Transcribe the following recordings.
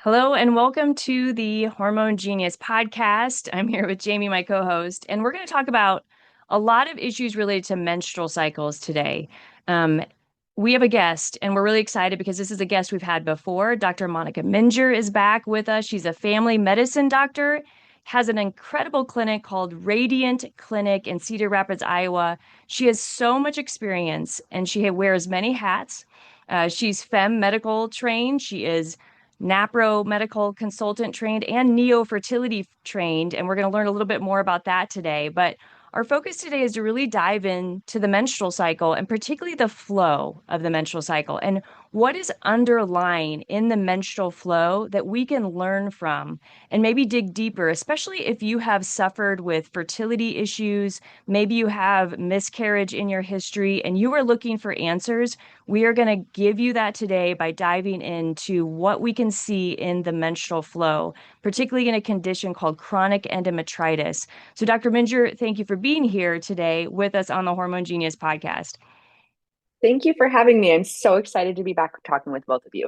Hello and welcome to the Hormone Genius Podcast. I'm here with Jamie, my co-host, and we're going to talk about a lot of issues related to menstrual cycles today. Um, we have a guest, and we're really excited because this is a guest we've had before. Dr. Monica Minger is back with us. She's a family medicine doctor, has an incredible clinic called Radiant Clinic in Cedar Rapids, Iowa. She has so much experience, and she wears many hats. She's fem medical trained. She is NAPRO medical consultant trained and neo fertility trained. And we're going to learn a little bit more about that today. But our focus today is to really dive into the menstrual cycle and particularly the flow of the menstrual cycle and what is underlying in the menstrual flow that we can learn from and maybe dig deeper, especially if you have suffered with fertility issues. Maybe you have miscarriage in your history and you are looking for answers. We are going to give you that today by diving into what we can see in the menstrual flow, particularly in a condition called chronic endometritis. So, Dr. Minger, thank you for being here today with us on the Hormone Genius podcast. Thank you for having me. I'm so excited to be back talking with both of you.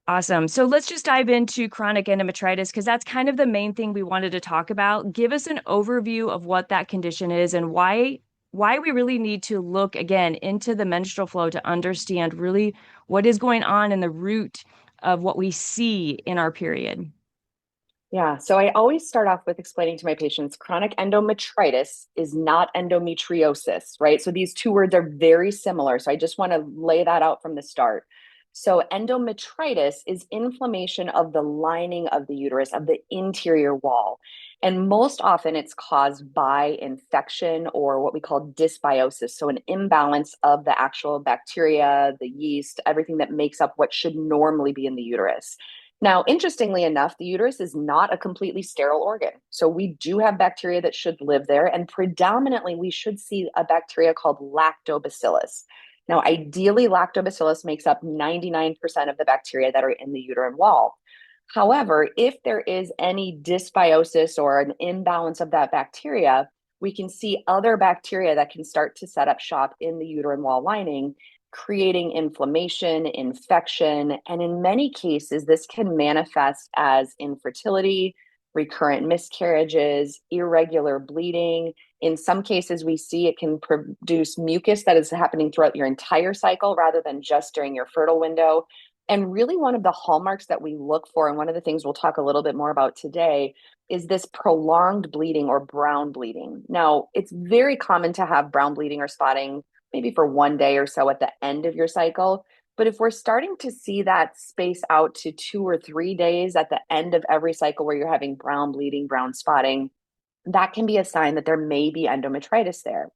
Awesome. So let's just dive into chronic endometritis because that's kind of the main thing we wanted to talk about. Give us an overview of what that condition is and why we really need to look again into the menstrual flow to understand really what is going on in the root of what we see in our period. Yeah, so I always start off with explaining to my patients chronic endometritis is not endometriosis, right? So these two words are very similar. So I just want to lay that out from the start. So endometritis is inflammation of the lining of the uterus, of the interior wall. And most often it's caused by infection or what we call dysbiosis. So an imbalance of the actual bacteria, the yeast, everything that makes up what should normally be in the uterus. Now, interestingly enough, the uterus is not a completely sterile organ. So we do have bacteria that should live there. And predominantly, we should see a bacteria called Lactobacillus. Now, ideally, Lactobacillus makes up 99% of the bacteria that are in the uterine wall. However, if there is any dysbiosis or an imbalance of that bacteria, we can see other bacteria that can start to set up shop in the uterine wall lining, creating inflammation, infection, and in many cases, this can manifest as infertility, recurrent miscarriages, irregular bleeding. In some cases, we see it can produce mucus that is happening throughout your entire cycle rather than just during your fertile window. And really, one of the hallmarks that we look for, and one of the things we'll talk a little bit more about today, is this prolonged bleeding or brown bleeding. Now, it's very common to have brown bleeding or spotting maybe for one day or so at the end of your cycle. But if we're starting to see that space out to 2 or 3 days at the end of every cycle where you're having brown bleeding, brown spotting, that can be a sign that there may be endometritis there.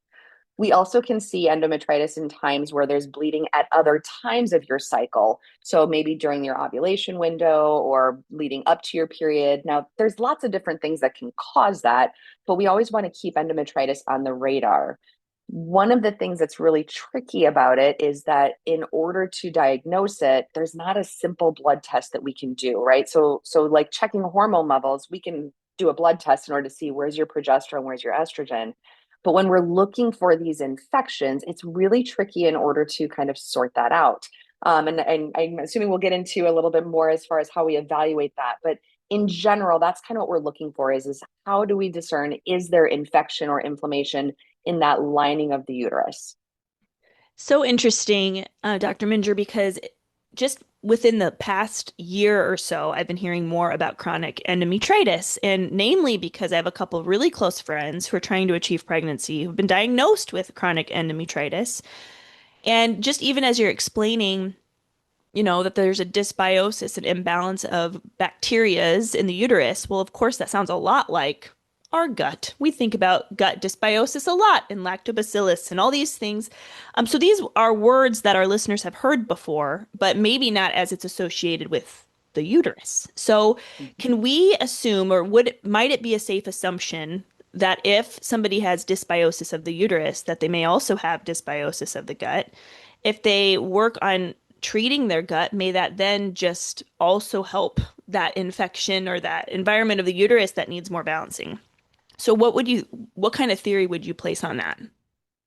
We also can see endometritis in times where there's bleeding at other times of your cycle. So maybe during your ovulation window or leading up to your period. Now, there's lots of different things that can cause that, but we always want to keep endometritis on the radar. One of the things that's really tricky about it is that in order to diagnose it, there's not a simple blood test that we can do, right? So like checking hormone levels, we can do a blood test in order to see where's your progesterone, where's your estrogen. But when we're looking for these infections, it's really tricky in order to kind of sort that out. And I'm assuming we'll get into a little bit more as far as how we evaluate that. But in general, that's kind of what we're looking for is how do we discern, is there infection or inflammation in that lining of the uterus? So interesting, Dr. Minger, because just within the past year or so, I've been hearing more about chronic endometritis, and namely because I have a couple of really close friends who are trying to achieve pregnancy who've been diagnosed with chronic endometritis. And just even as you're explaining, that there's a dysbiosis, an imbalance of bacterias in the uterus, well, of course, that sounds a lot like our gut. We think about gut dysbiosis a lot and lactobacillus and all these things. So these are words that our listeners have heard before, but maybe not as it's associated with the uterus. So can we assume, or might it be a safe assumption that if somebody has dysbiosis of the uterus, that they may also have dysbiosis of the gut? If they work on treating their gut, may that then just also help that infection or that environment of the uterus that needs more balancing? So what kind of theory would you place on that?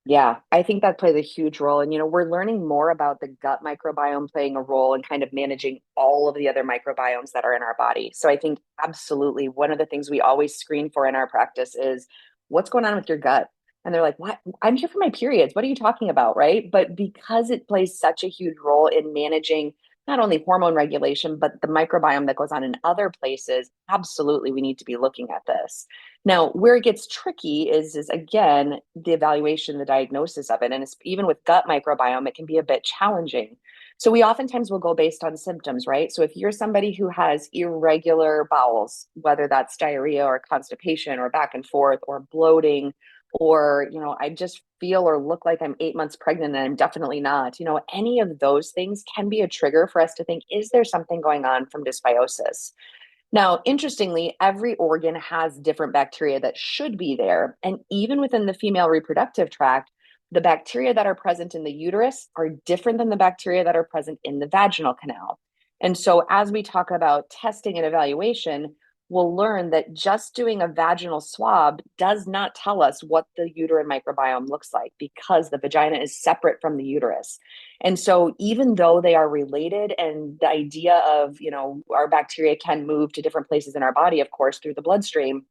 Yeah, I think that plays a huge role. And, we're learning more about the gut microbiome playing a role in kind of managing all of the other microbiomes that are in our body. So I think absolutely one of the things we always screen for in our practice is what's going on with your gut? And they're like, what? I'm here for my periods. What are you talking about? Right. But because it plays such a huge role in managing not only hormone regulation, but the microbiome that goes on in other places, absolutely, we need to be looking at this. Now, where it gets tricky is again the evaluation, the diagnosis of it, and it's, even with gut microbiome, it can be a bit challenging. So we oftentimes will go based on symptoms, right? So if you're somebody who has irregular bowels, whether that's diarrhea or constipation or back and forth or bloating, or I just feel or look like I'm 8 months pregnant and I'm definitely not. Any of those things can be a trigger for us to think, is there something going on from dysbiosis? Now, interestingly, every organ has different bacteria that should be there. And even within the female reproductive tract, the bacteria that are present in the uterus are different than the bacteria that are present in the vaginal canal. And so, as we talk about testing and evaluation, we'll learn that just doing a vaginal swab does not tell us what the uterine microbiome looks like because the vagina is separate from the uterus. And so even though they are related, and the idea of, our bacteria can move to different places in our body, of course, through the bloodstream,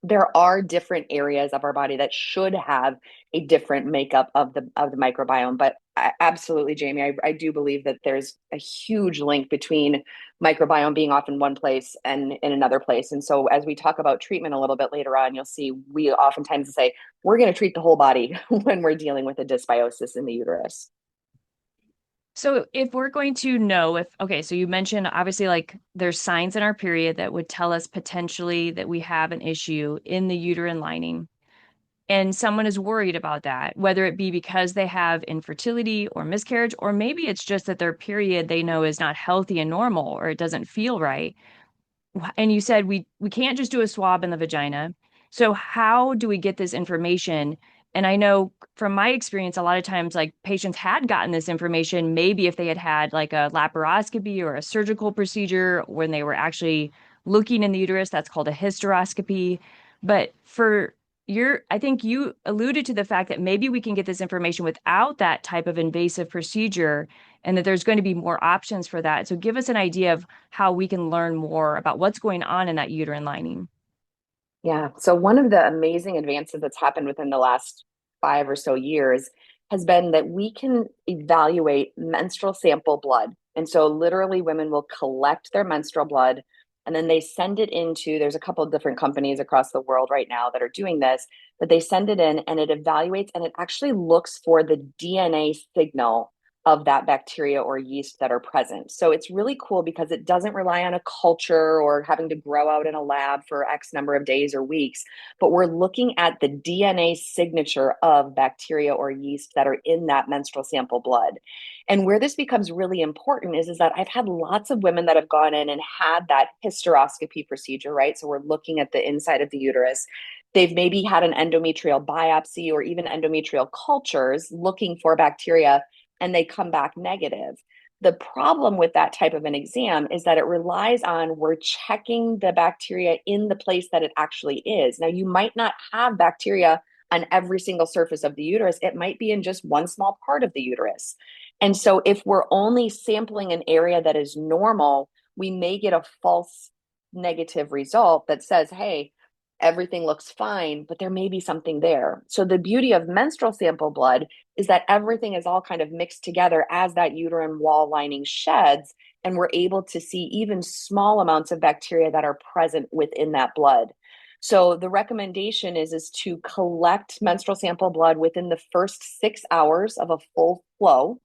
there are different areas of our body that should have a different makeup of the microbiome. But absolutely, Jamie, I do believe that there's a huge link between microbiome being off in one place and in another place. And so as we talk about treatment a little bit later on, you'll see we oftentimes say we're going to treat the whole body when we're dealing with a dysbiosis in the uterus. So if we're going to know if, okay, so you mentioned obviously like there's signs in our period that would tell us potentially that we have an issue in the uterine lining. And someone is worried about that, whether it be because they have infertility or miscarriage, or maybe it's just that their period they know is not healthy and normal, or it doesn't feel right. And you said we can't just do a swab in the vagina. So how do we get this information? And I know from my experience, a lot of times like patients had gotten this information, maybe if they had had like a laparoscopy or a surgical procedure when they were actually looking in the uterus, that's called a hysteroscopy. But I think you alluded to the fact that maybe we can get this information without that type of invasive procedure, and that there's going to be more options for that. So give us an idea of how we can learn more about what's going on in that uterine lining. Yeah. So one of the amazing advances that's happened within the last 5 or so years has been that we can evaluate menstrual sample blood. And so literally women will collect their menstrual blood and then they send it into, there's a couple of different companies across the world right now that are doing this, but they send it in and it evaluates and it actually looks for the DNA signal of that bacteria or yeast that are present. So it's really cool because it doesn't rely on a culture or having to grow out in a lab for X number of days or weeks, but we're looking at the DNA signature of bacteria or yeast that are in that menstrual sample blood. And where this becomes really important is that I've had lots of women that have gone in and had that hysteroscopy procedure, right? So we're looking at the inside of the uterus. They've maybe had an endometrial biopsy or even endometrial cultures looking for bacteria and they come back negative. The problem with that type of an exam is that it relies on we're checking the bacteria in the place that it actually is. Now, you might not have bacteria on every single surface of the uterus. It might be in just one small part of the uterus. And so if we're only sampling an area that is normal, we may get a false negative result that says, hey, everything looks fine, but there may be something there. So the beauty of menstrual sample blood is that everything is all kind of mixed together as that uterine wall lining sheds, and we're able to see even small amounts of bacteria that are present within that blood. So the recommendation is to collect menstrual sample blood within the first 6 hours of a full flow.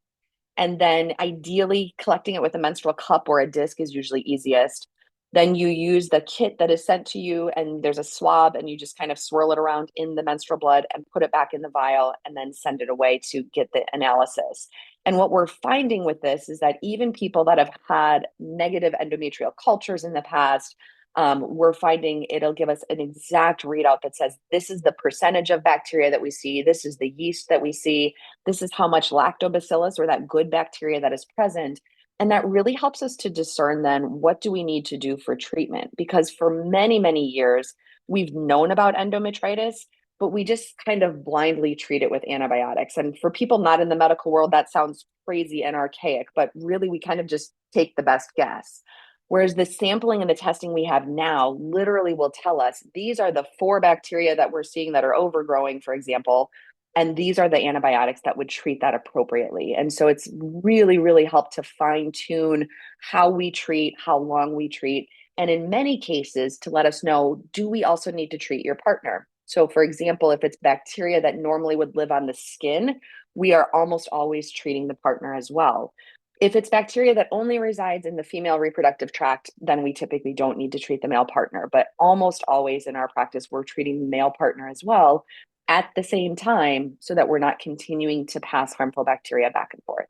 And then ideally collecting it with a menstrual cup or a disc is usually easiest. Then you use the kit that is sent to you and there's a swab and you just kind of swirl it around in the menstrual blood and put it back in the vial and then send it away to get the analysis. And what we're finding with this is that even people that have had negative endometrial cultures in the past, we're finding it'll give us an exact readout that says this is the percentage of bacteria that we see, this is the yeast that we see, this is how much lactobacillus or that good bacteria that is present. And that really helps us to discern then what do we need to do for treatment? Because for many, many years, we've known about endometritis, but we just kind of blindly treat it with antibiotics. And for people not in the medical world, that sounds crazy and archaic, but really we kind of just take the best guess. Whereas the sampling and the testing we have now literally will tell us these are the 4 bacteria that we're seeing that are overgrowing, for example, and these are the antibiotics that would treat that appropriately. And so it's really, really helped to fine tune how we treat, how long we treat, and in many cases to let us know, do we also need to treat your partner? So for example, if it's bacteria that normally would live on the skin, we are almost always treating the partner as well. If it's bacteria that only resides in the female reproductive tract, then we typically don't need to treat the male partner. But almost always in our practice, we're treating the male partner as well at the same time so that we're not continuing to pass harmful bacteria back and forth.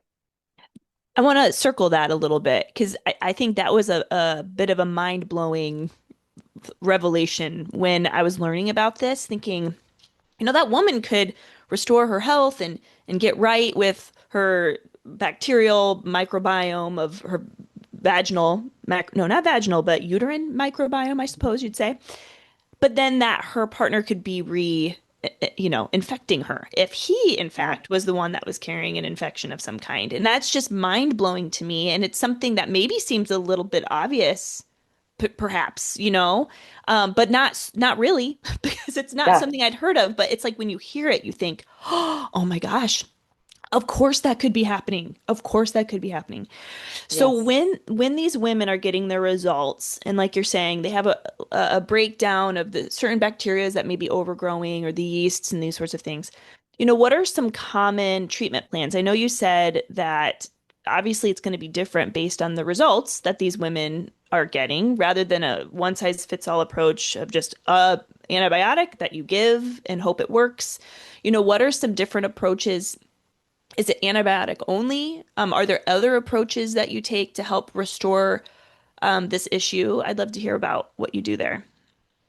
I want to circle that a little bit because I think that was a bit of a mind-blowing revelation when I was learning about this, thinking, that woman could restore her health and get right with her bacterial microbiome of her no, not vaginal, but uterine microbiome, I suppose you'd say. But then that her partner could be infecting her if he, in fact, was the one that was carrying an infection of some kind. And that's just mind blowing to me. And it's something that maybe seems a little bit obvious, perhaps, but not really, because it's not Yeah. something I'd heard of. But it's like when you hear it, you think, oh my gosh, of course that could be happening. Of course that could be happening. So Yes. when these women are getting their results, and like you're saying, they have a breakdown of the certain bacteria that may be overgrowing or the yeasts and these sorts of things, what are some common treatment plans? I know you said that obviously it's going to be different based on the results that these women are getting rather than a one size fits all approach of just a antibiotic that you give and hope it works. What are some different approaches? Is it antibiotic only? Are there other approaches that you take to help restore this issue? I'd love to hear about what you do there.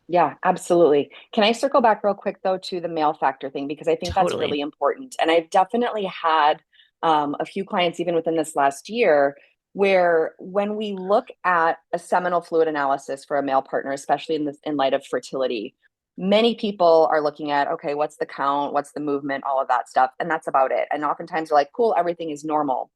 Yeah, absolutely. Can I circle back real quick though to the male factor thing? Because I think that's Totally. really important. And I've definitely had a few clients, even within this last year, where when we look at a seminal fluid analysis for a male partner, especially in light of fertility, many people are looking at, okay, what's the count? What's the movement? All of that stuff. And that's about it. And oftentimes they're like, cool, everything is normal.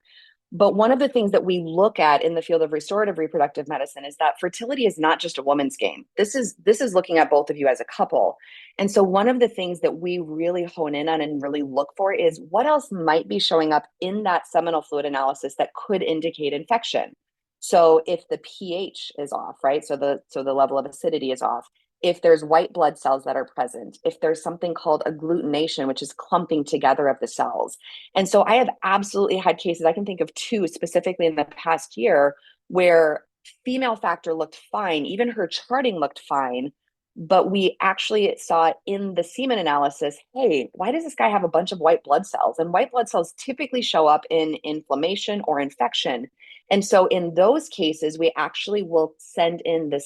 But one of the things that we look at in the field of restorative reproductive medicine is that fertility is not just a woman's game. This is looking at both of you as a couple. And so one of the things that we really hone in on and really look for is what else might be showing up in that seminal fluid analysis that could indicate infection. So if the pH is off, right? So the level of acidity is off. If there's white blood cells that are present, if there's something called agglutination, which is clumping together of the cells. And so I have absolutely had cases, I can think of 2 specifically in the past year, where female factor looked fine, even her charting looked fine, but we actually saw in the semen analysis, hey, why does this guy have a bunch of white blood cells? And white blood cells typically show up in inflammation or infection. And so in those cases, we actually will send in the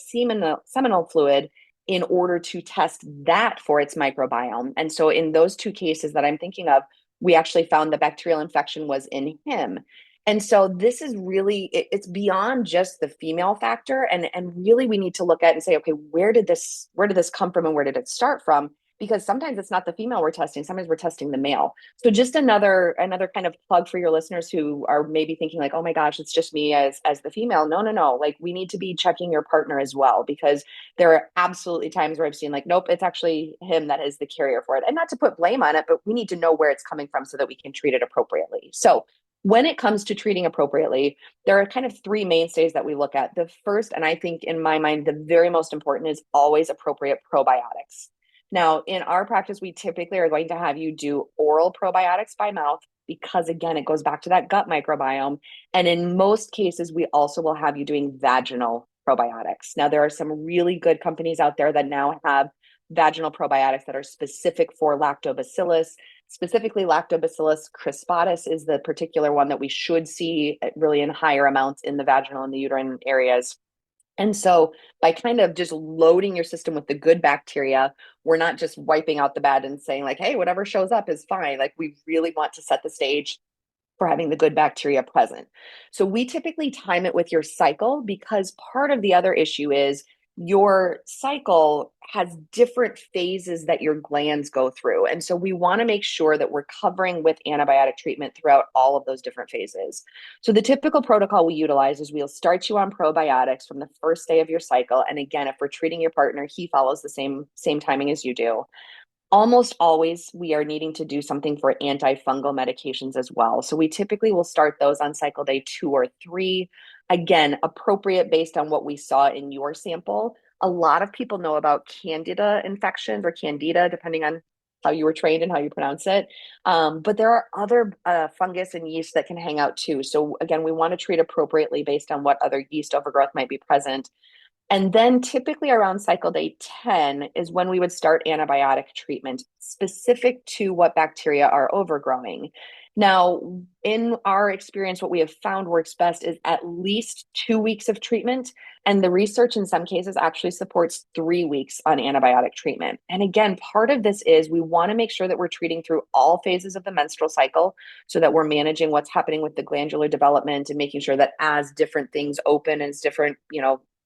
seminal fluid in order to test that for its microbiome. And so in those 2 cases that I'm thinking of, we actually found the bacterial infection was in him. And so this is really, it's beyond just the female factor. And really we need to look at and say, okay, where did this come from and where did it start from? Because sometimes it's not the female we're testing, sometimes we're testing the male. So just another kind of plug for your listeners who are maybe thinking like, oh my gosh, it's just me as the female. No. Like we need to be checking your partner as well, because there are absolutely times where I've seen like, nope, it's actually him that is the carrier for it. And not to put blame on it, but we need to know where it's coming from so that we can treat it appropriately. So when it comes to treating appropriately, there are kind of 3 mainstays that we look at. The first, and I think in my mind, the very most important, is always appropriate probiotics. Now, in our practice, we typically are going to have you do oral probiotics by mouth because, again, it goes back to that gut microbiome. And in most cases, we also will have you doing vaginal probiotics. Now, there are some really good companies out there that now have vaginal probiotics that are specific for lactobacillus. Specifically, Lactobacillus crispatus is the particular one that we should see really in higher amounts in the vaginal and the uterine areas. And so by kind of just loading your system with the good bacteria, we're not just wiping out the bad and saying like, hey, whatever shows up is fine. Like we really want to set the stage for having the good bacteria present. So we typically time it with your cycle, because part of the other issue is your cycle has different phases that your glands go through. And so we want to make sure that we're covering with antibiotic treatment throughout all of those different phases. So the typical protocol we utilize is we'll start you on probiotics from the first day of your cycle. And again, if we're treating your partner, he follows the same timing as you do. Almost always we are needing to do something for antifungal medications as well. So we typically will start those on cycle day 2 or 3. Again, appropriate based on what we saw in your sample. A lot of people know about candida infections or candida, depending on how you were trained and how you pronounce it. But there are other fungus and yeast that can hang out too. So again, we want to treat appropriately based on what other yeast overgrowth might be present. And then typically around cycle day 10 is when we would start antibiotic treatment specific to what bacteria are overgrowing. Now, in our experience, what we have found works best is at least 2 weeks of treatment. And the research in some cases actually supports 3 weeks on antibiotic treatment. And again, part of this is we want to make sure that we're treating through all phases of the menstrual cycle so that we're managing what's happening with the glandular development and making sure that as different things open, as different,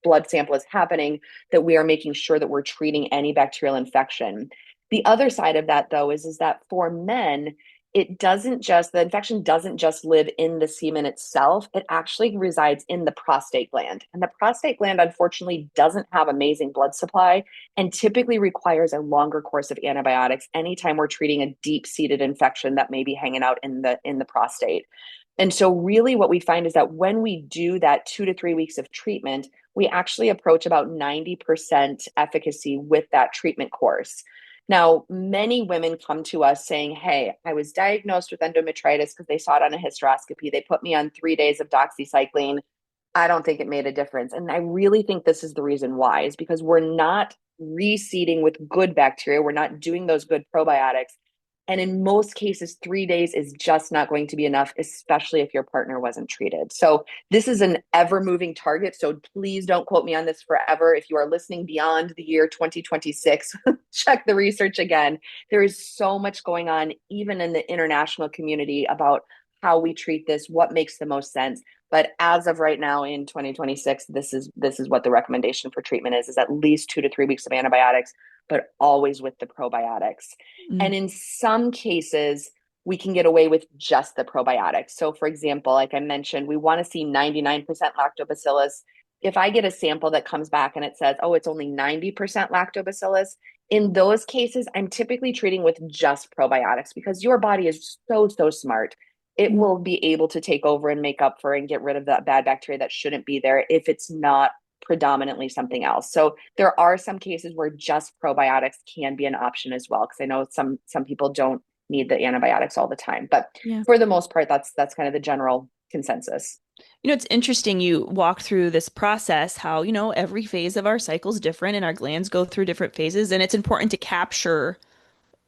blood sample is happening, that we are making sure that we're treating any bacterial infection. The other side of that, though, is that for men, the infection doesn't just live in the semen itself. It actually resides in the prostate gland. And the prostate gland, unfortunately, doesn't have amazing blood supply and typically requires a longer course of antibiotics anytime we're treating a deep-seated infection that may be hanging out in the prostate. And so really what we find is that when we do that 2 to 3 weeks of treatment, we actually approach about 90% efficacy with that treatment course. Now, many women come to us saying, hey, I was diagnosed with endometritis because they saw it on a hysteroscopy. They put me on 3 days of doxycycline. I don't think it made a difference. And I really think this is the reason why, is because we're not reseeding with good bacteria. We're not doing those good probiotics. And in most cases, 3 days is just not going to be enough, especially if your partner wasn't treated. So this is an ever moving target. So please don't quote me on this forever. If you are listening beyond the year 2026, check the research again. There is so much going on, even in the international community, about how we treat this, what makes the most sense. But as of right now in 2026, this is what the recommendation for treatment is at least 2 to 3 weeks of antibiotics, but always with the probiotics. And in some cases, we can get away with just the probiotics. So for example, like I mentioned, we want to see 99% lactobacillus. If I get a sample that comes back and it says, oh, it's only 90% lactobacillus, in those cases, I'm typically treating with just probiotics because your body is so, so smart. It will be able to take over and make up for and get rid of that bad bacteria that shouldn't be there if it's not predominantly something else. So there are some cases where just probiotics can be an option as well, because I know some people don't need the antibiotics all the time. But for the most part, that's kind of the general consensus. It's interesting you walk through this process, how, every phase of our cycle is different and our glands go through different phases. And it's important to capture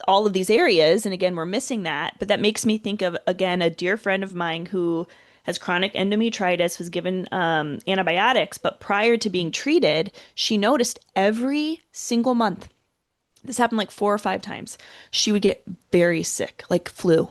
all of these areas. And again, we're missing that. But that makes me think of, again, a dear friend of mine who has chronic endometritis, was given antibiotics. But prior to being treated, she noticed every single month, this happened like 4 or 5 times, she would get very sick, like flu,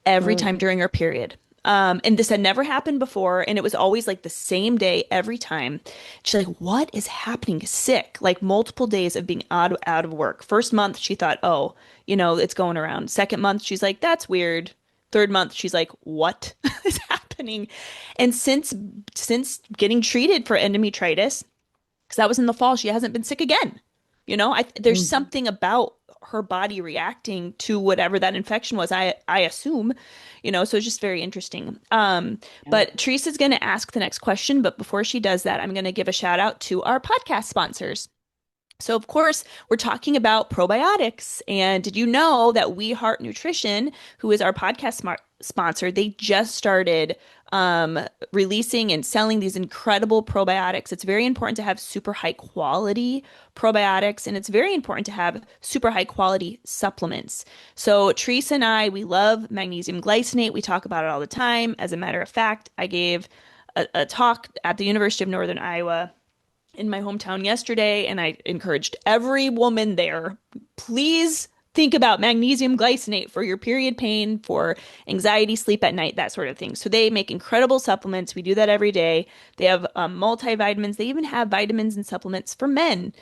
every time during her period. And this had never happened before. And it was always like the same day every time. She's like, what is happening? Sick, like multiple days of being out of work. First month, she thought, oh, it's going around. Second month, she's like, that's weird. Third month, she's like, what is happening? And since getting treated for endometritis, because that was in the fall, she hasn't been sick again. There's something about her body reacting to whatever that infection was, I assume, so it's just very interesting. But Teresa's going to ask the next question. But before she does that, I'm going to give a shout out to our podcast sponsors. So, of course, we're talking about probiotics. And did you know that We Heart Nutrition, who is our podcast sponsor, they just started releasing and selling these incredible probiotics. It's very important to have super high quality probiotics, and it's very important to have super high quality supplements. So Teresa and I, we love magnesium glycinate. We talk about it all the time. As a matter of fact, I gave a talk at the University of Northern Iowa in my hometown yesterday, and I encouraged every woman there, please think about magnesium glycinate for your period pain, for anxiety, sleep at night, that sort of thing. So they make incredible supplements. We do that every day. They have multivitamins. They even have vitamins and supplements for men.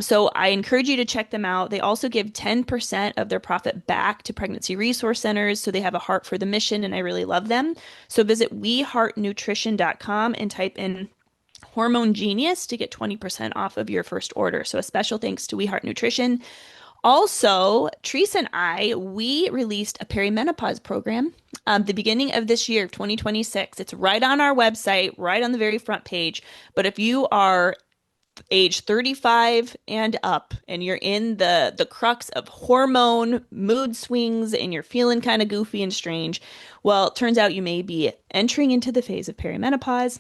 So I encourage you to check them out. They also give 10% of their profit back to pregnancy resource centers. So they have a heart for the mission, and I really love them. So visit weheartnutrition.com and type in Hormone Genius to get 20% off of your first order. So a special thanks to We Heart Nutrition. Also, Teresa and we released a perimenopause program the beginning of this year, 2026. It's right on our website, right on the very front page. But if you are age 35 and up and you're in the crux of hormone mood swings and you're feeling kind of goofy and strange, well, it turns out you may be entering into the phase of perimenopause.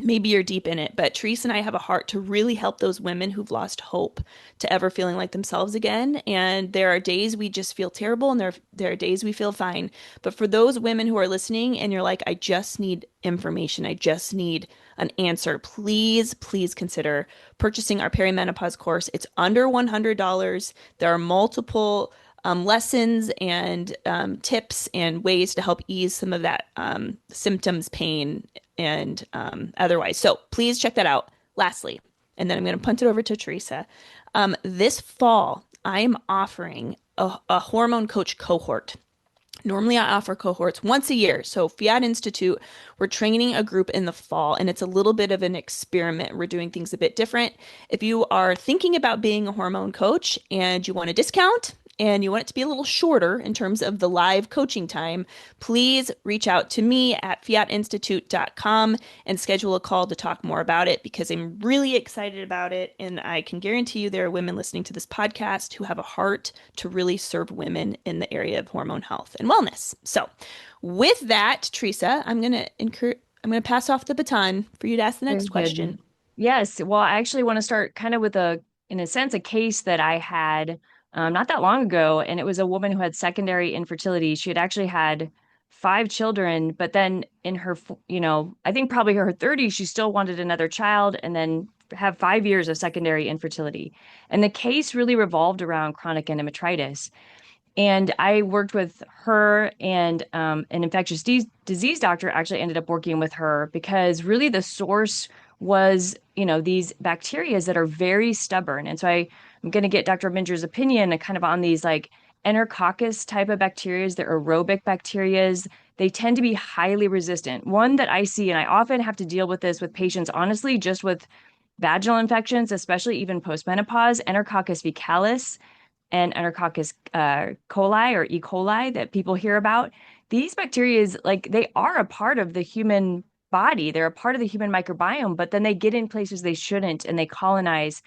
Maybe you're deep in it, but Teresa and I have a heart to really help those women who've lost hope to ever feeling like themselves again. And there are days we just feel terrible, and there are days we feel fine. But for those women who are listening and you're like, I just need information, I just need an answer, please, please consider purchasing our perimenopause course. It's under $100. There are multiple lessons and tips and ways to help ease some of that symptoms, pain, and otherwise. So please check that out. Lastly, and then I'm going to punt it over to Teresa. This fall, I am offering a hormone coach cohort. Normally, I offer cohorts once a year. So Fiat Institute, we're training a group in the fall, and it's a little bit of an experiment. We're doing things a bit different. If you are thinking about being a hormone coach and you want a discount, and you want it to be a little shorter in terms of the live coaching time, please reach out to me at fiatinstitute.com and schedule a call to talk more about it, because I'm really excited about it. And I can guarantee you there are women listening to this podcast who have a heart to really serve women in the area of hormone health and wellness. So with that, Teresa, I'm going to pass off the baton for you to ask the next question. Yes. Well, I actually want to start kind of with in a sense, a case that I had not that long ago. And it was a woman who had secondary infertility. She had actually had 5 children, but then in her, I think probably her 30s, she still wanted another child, and then have 5 years of secondary infertility. And the case really revolved around chronic endometritis. And I worked with her, and an infectious disease doctor actually ended up working with her, because really the source was, these bacteria that are very stubborn. And so I'm going to get Dr. Minger's opinion kind of on these like Enterococcus type of bacteria. They're aerobic bacteria. They tend to be highly resistant. One that I see, and I often have to deal with this with patients, honestly, just with vaginal infections, especially even postmenopause, Enterococcus faecalis and Enterococcus coli or E. coli that people hear about. These bacteria, like, they are a part of the human body. They're a part of the human microbiome, but then they get in places they shouldn't, and they colonize,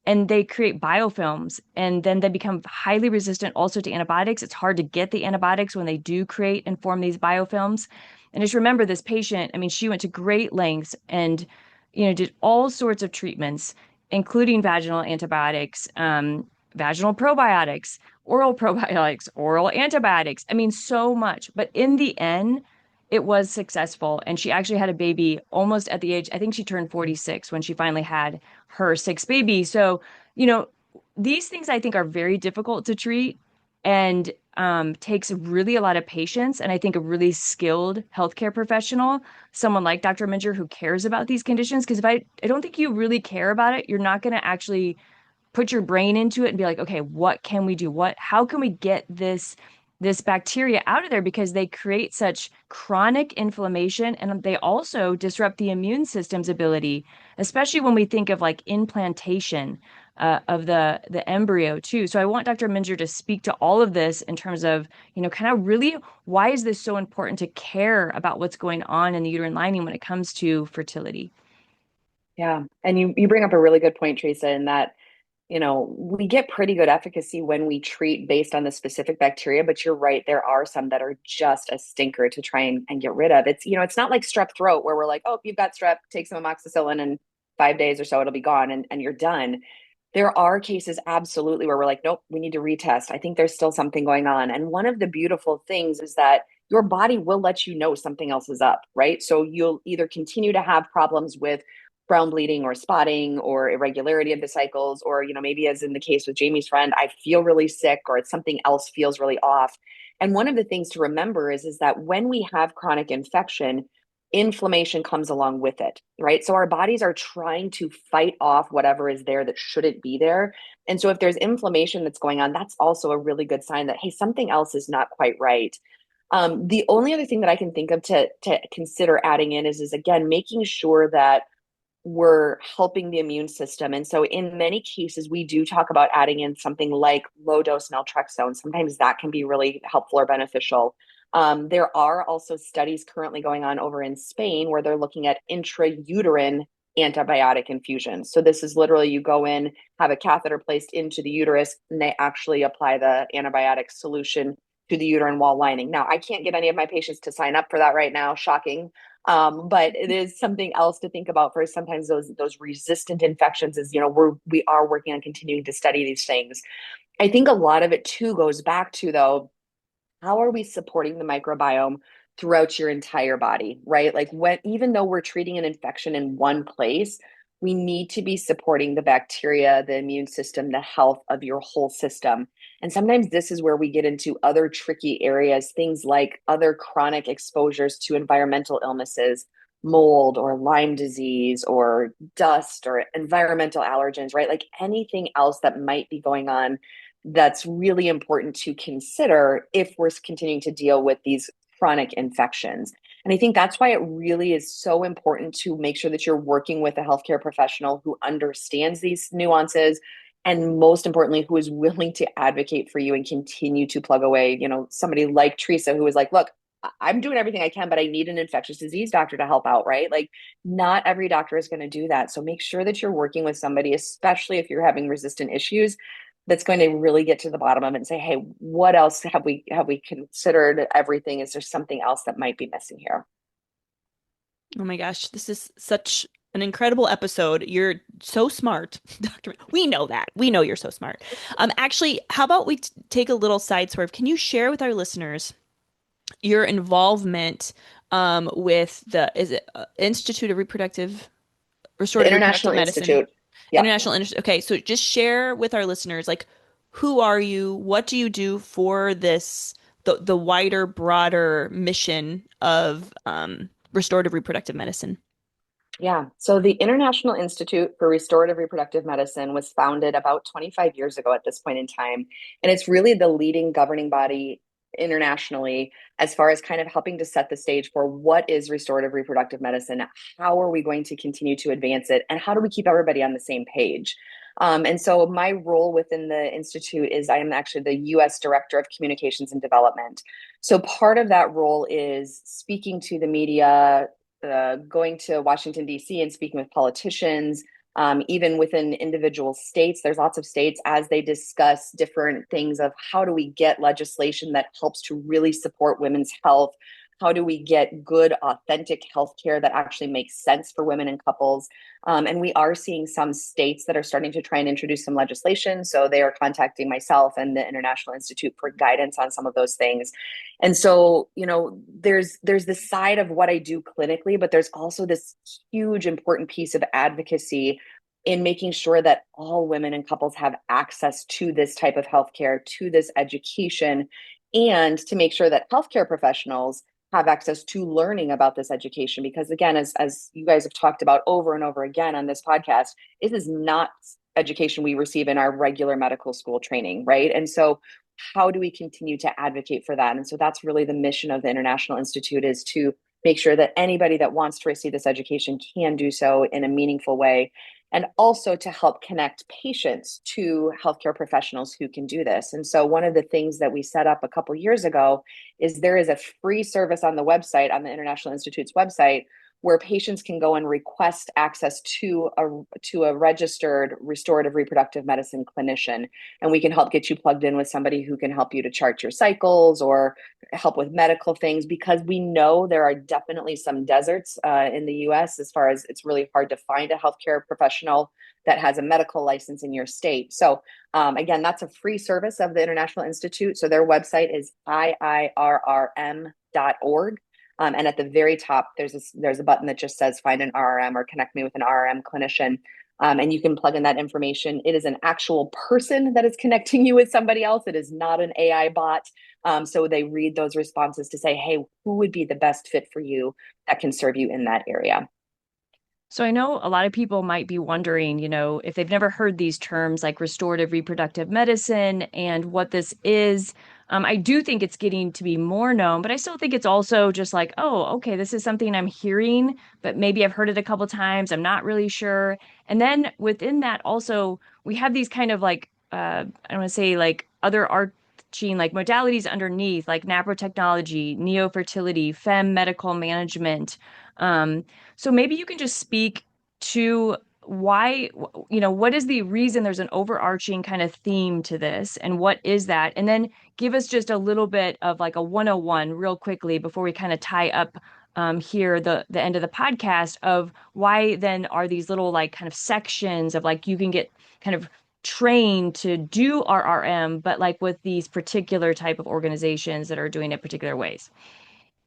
and they create biofilms, and then they become highly resistant also to antibiotics. It's hard to get the antibiotics when they do create and form these biofilms. And just remember, this patient, I mean, she went to great lengths and, did all sorts of treatments, including vaginal antibiotics, vaginal probiotics, oral antibiotics. I mean, so much. But in the end, it was successful. And she actually had a baby almost at the age, I think she turned 46 when she finally had her 6th baby. So, these things I think are very difficult to treat, and takes really a lot of patience. And I think a really skilled healthcare professional, someone like Dr. Minger, who cares about these conditions. Because I don't think you really care about it, you're not going to actually put your brain into it and be like, okay, what can we do? How can we get this bacteria out of there? Because they create such chronic inflammation, and they also disrupt the immune system's ability, especially when we think of like implantation of the embryo too. So I want Dr. Minger to speak to all of this in terms of, kind of really, why is this so important to care about what's going on in the uterine lining when it comes to fertility? Yeah. And you bring up a really good point, Teresa, in that, we get pretty good efficacy when we treat based on the specific bacteria, but you're right, there are some that are just a stinker to try and get rid of. It's, it's not like strep throat where we're like, oh, you've got strep, take some amoxicillin and 5 days or so, it'll be gone and you're done. There are cases absolutely where we're like, nope, we need to retest. I think there's still something going on. And one of the beautiful things is that your body will let you know something else is up, right? So you'll either continue to have problems with brown bleeding or spotting or irregularity of the cycles, or, maybe as in the case with Jamie's friend, I feel really sick or it's something else feels really off. And one of the things to remember is that when we have chronic infection, inflammation comes along with it, right? So our bodies are trying to fight off whatever is there that shouldn't be there. And so if there's inflammation that's going on, that's also a really good sign that, hey, something else is not quite right. The only other thing that I can think of to consider adding in is again, making sure that we're helping the immune system. And so in many cases, we do talk about adding in something like low dose naltrexone. Sometimes that can be really helpful or beneficial. There are also studies currently going on over in Spain where they're looking at intrauterine antibiotic infusions. So this is literally you go in, have a catheter placed into the uterus, and they actually apply the antibiotic solution to the uterine wall lining. Now, I can't get any of my patients to sign up for that right now, shocking. But it is something else to think about for sometimes those resistant infections is, we are working on continuing to study these things. I think a lot of it too goes back to, though, how are we supporting the microbiome throughout your entire body, right? Like even though we're treating an infection in one place, we need to be supporting the bacteria, the immune system, the health of your whole system. And sometimes this is where we get into other tricky areas, things like other chronic exposures to environmental illnesses, mold or Lyme disease or dust or environmental allergens, right? Like anything else that might be going on that's really important to consider if we're continuing to deal with these chronic infections. And I think that's why it really is so important to make sure that you're working with a healthcare professional who understands these nuances and most importantly, who is willing to advocate for you and continue to plug away. Somebody like Teresa, who is like, look, I'm doing everything I can, but I need an infectious disease doctor to help out, right? Like not every doctor is going to do that. So make sure that you're working with somebody, especially if you're having resistant issues, that's going to really get to the bottom of it and say, hey, what else have we considered everything? Is there something else that might be missing here? Oh my gosh, this is such an incredible episode. You're so smart, Doctor. We know that. We know you're so smart. Actually, how about we take a little side swerve? Can you share with our listeners your involvement with the is it Institute of The Restorative International Reproductive Medicine? Institute. Yeah. International Institute. Okay, so just share with our listeners, like, who are you? What do you do for this, the wider, broader mission of restorative reproductive medicine? Yeah. So the International Institute for Restorative Reproductive Medicine was founded about 25 years ago at this point in time. And it's really the leading governing body internationally as far as kind of helping to set the stage for what is restorative reproductive medicine, how are we going to continue to advance it, and how do we keep everybody on the same page. And so my role within the Institute is I am actually the US Director of Communications and Development. So part of that role is speaking to the media, going to Washington, D.C. and speaking with politicians, even within individual states. There's lots of states as they discuss different things of how do we get legislation that helps to really support women's health? How do we get good, authentic healthcare that actually makes sense for women and couples? And we are seeing some states that are starting to try and introduce some legislation. So they are contacting myself and the International Institute for guidance on some of those things. And so, there's this side of what I do clinically, but there's also this huge important piece of advocacy in making sure that all women and couples have access to this type of healthcare, to this education, and to make sure that healthcare professionals have access to learning about this education. Because again, as you guys have talked about over and over again on this podcast, it is not education we receive in our regular medical school training, right? And so how do we continue to advocate for that? And so that's really the mission of the International Institute, is to make sure that anybody that wants to receive this education can do so in a meaningful way, and also to help connect patients to healthcare professionals who can do this. And so one of the things that we set up a couple years ago is there is a free service on the website, on the International Institute's website, where patients can go and request access to a registered restorative reproductive medicine clinician. And we can help get you plugged in with somebody who can help you to chart your cycles or help with medical things, because we know there are definitely some deserts in the US as far as it's really hard to find a healthcare professional that has a medical license in your state. So again, that's a free service of the International Institute. So their website is iirrm.org. And at the very top, there's a button that just says find an RRM or connect me with an RRM clinician. And you can plug in that information. It is an actual person that is connecting you with somebody else. It is not an AI bot. So they read those responses to say, hey, who would be the best fit for you that can serve you in that area? So I know a lot of people might be wondering, if they've never heard these terms like restorative reproductive medicine and what this is. I do think it's getting to be more known, but I still think it's also just like, oh, okay, this is something I'm hearing, but maybe I've heard it a couple times. I'm not really sure. And then within that, also, we have these kind of like, I don't want to say like other arching like modalities underneath, like naprotechnology, neofertility, fem medical management. So maybe you can just speak to why, what is the reason there's an overarching kind of theme to this and what is that? And then give us just a little bit of like a 101 real quickly before we kind of tie up here the end of the podcast of why then are these little like kind of sections of like you can get kind of trained to do RRM, but like with these particular type of organizations that are doing it particular ways.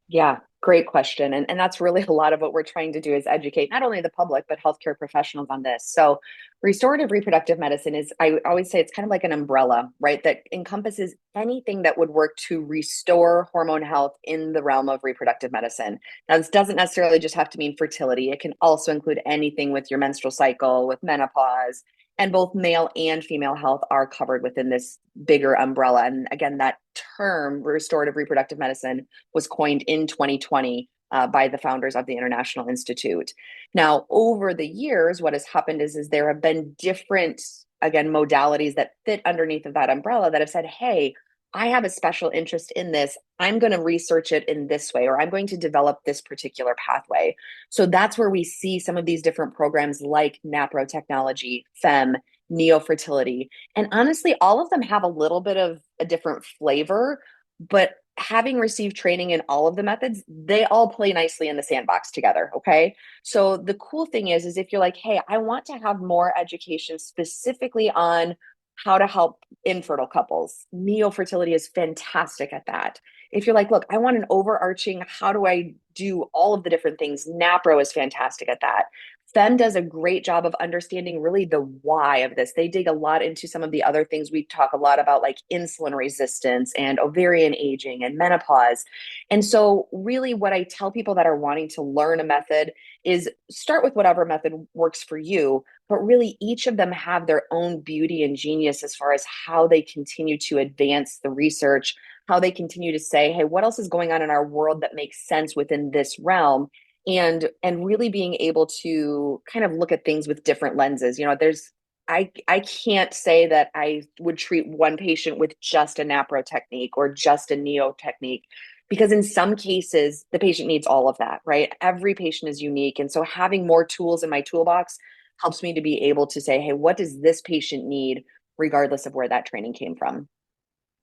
Yeah, great question. And that's really a lot of what we're trying to do is educate not only the public, but healthcare professionals on this. So restorative reproductive medicine is, I always say it's kind of like an umbrella, right? That encompasses anything that would work to restore hormone health in the realm of reproductive medicine. Now, this doesn't necessarily just have to mean fertility. It can also include anything with your menstrual cycle, with menopause, and both male and female health are covered within this bigger umbrella. And again, that term restorative reproductive medicine was coined in 2020 by the founders of the International Institute. Now, over the years, what has happened is there have been different, again, modalities that fit underneath of that umbrella that have said, hey, I have a special interest in this. I'm going to research it in this way, or I'm going to develop this particular pathway. So that's where we see some of these different programs like naprotechnology, FEM, neofertility. And honestly, all of them have a little bit of a different flavor, but having received training in all of the methods, they all play nicely in the sandbox together. Okay. So the cool thing is if you're like, hey, I want to have more education specifically on how to help infertile couples, neofertility is fantastic at that. If you're like, look, I want an overarching, how do I do all of the different things? NAPRO is fantastic at that. FEM does a great job of understanding really the why of this. They dig a lot into some of the other things we talk a lot about, like insulin resistance and ovarian aging and menopause. And so, really, what I tell people that are wanting to learn a method is start with whatever method works for you. But really, each of them have their own beauty and genius as far as how they continue to advance the research, how they continue to say, hey, what else is going on in our world that makes sense within this realm? And really being able to kind of look at things with different lenses. I can't say that I would treat one patient with just a NAPRO technique or just a neo technique, because in some cases the patient needs all of that, right? Every patient is unique. And so having more tools in my toolbox helps me to be able to say, hey, what does this patient need, regardless of where that training came from?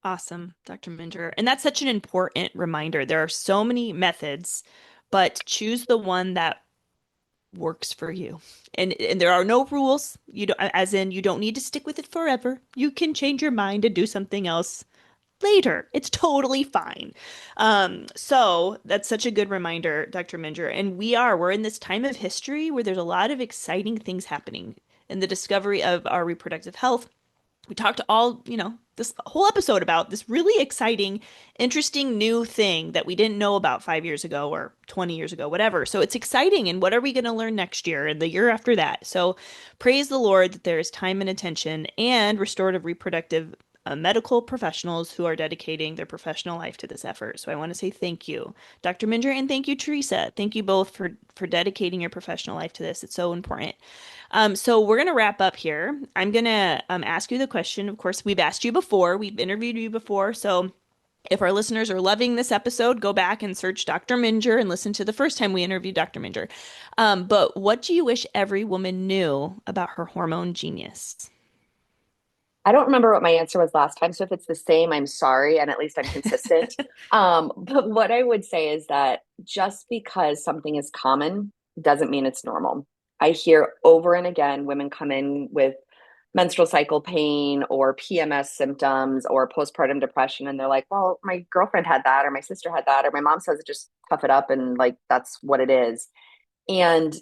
Awesome, Dr. Minger. And that's such an important reminder. There are so many methods, but choose the one that works for you. And there are no rules. You don't, as in you don't need to stick with it forever. You can change your mind and do something else later. It's totally fine. So that's such a good reminder, Dr. Minger. And we're in this time of history where there's a lot of exciting things happening in the discovery of our reproductive health. We talked this whole episode about this really exciting, interesting new thing that we didn't know about 5 years ago or 20 years ago, whatever. So it's exciting. And what are we going to learn next year and the year after that? So praise the Lord that there is time and attention and restorative reproductive medical professionals who are dedicating their professional life to this effort. So I want to say thank you, Dr. Minger, and thank you, Teresa. Thank you both for dedicating your professional life to this. It's so important. So we're going to wrap up here. I'm going to ask you the question. Of course, we've asked you before. We've interviewed you before. So if our listeners are loving this episode, go back and search Dr. Minger and listen to the first time we interviewed Dr. Minger. But what do you wish every woman knew about her hormone genius? I don't remember what my answer was last time. So if it's the same, I'm sorry. And at least I'm consistent. But what I would say is that just because something is common doesn't mean it's normal. I hear over and again women come in with menstrual cycle pain or PMS symptoms or postpartum depression. And they're like, well, my girlfriend had that, or my sister had that, or my mom says just tough it up and like that's what it is. And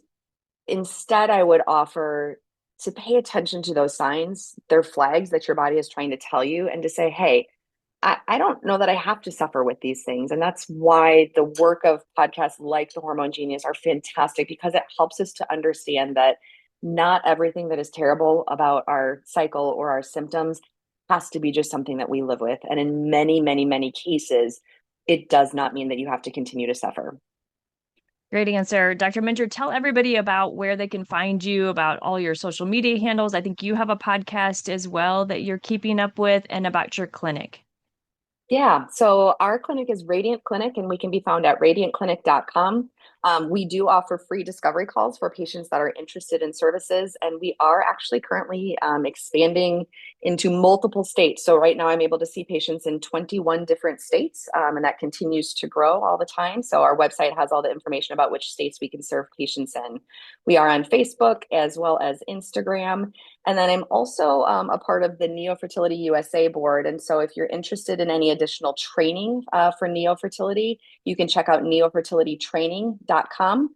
instead, I would offer to pay attention to those signs. They're flags that your body is trying to tell you, and to say, hey, I don't know that I have to suffer with these things. And that's why the work of podcasts like the Hormone Genius are fantastic, because it helps us to understand that not everything that is terrible about our cycle or our symptoms has to be just something that we live with. And in many, many, many cases, it does not mean that you have to continue to suffer. Great answer. Dr. Minter, tell everybody about where they can find you, about all your social media handles. I think you have a podcast as well that you're keeping up with, and about your clinic. Yeah, so our clinic is Radiant Clinic, and we can be found at radiantclinic.com. We do offer free discovery calls for patients that are interested in services, and we are actually currently expanding into multiple states. So right now I'm able to see patients in 21 different states, and that continues to grow all the time. So our website has all the information about which states we can serve patients in. We are on Facebook as well as Instagram. And then I'm also a part of the Neo-Fertility USA board. And so if you're interested in any additional training for neo-fertility, you can check out neofertilitytraining.com.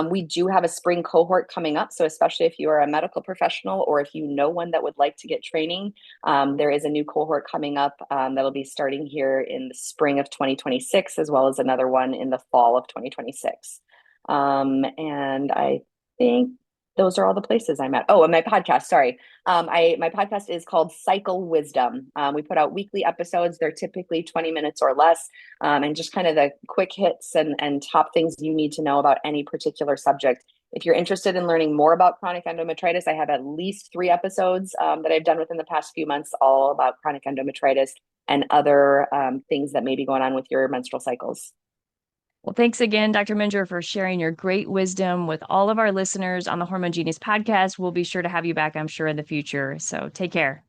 We do have a spring cohort coming up. So especially if you are a medical professional, or if you know one that would like to get training, there is a new cohort coming up that'll be starting here in the spring of 2026, as well as another one in the fall of 2026. And I think those are all the places I'm at. Oh, and my podcast, sorry. My podcast is called Cycle Wisdom. We put out weekly episodes. They're typically 20 minutes or less, and just kind of the quick hits and top things you need to know about any particular subject. If you're interested in learning more about chronic endometritis, I have at least 3 episodes that I've done within the past few months, all about chronic endometritis and other things that may be going on with your menstrual cycles. Well, thanks again, Dr. Minter, for sharing your great wisdom with all of our listeners on the Hormone Genius podcast. We'll be sure to have you back, I'm sure, in the future. So take care.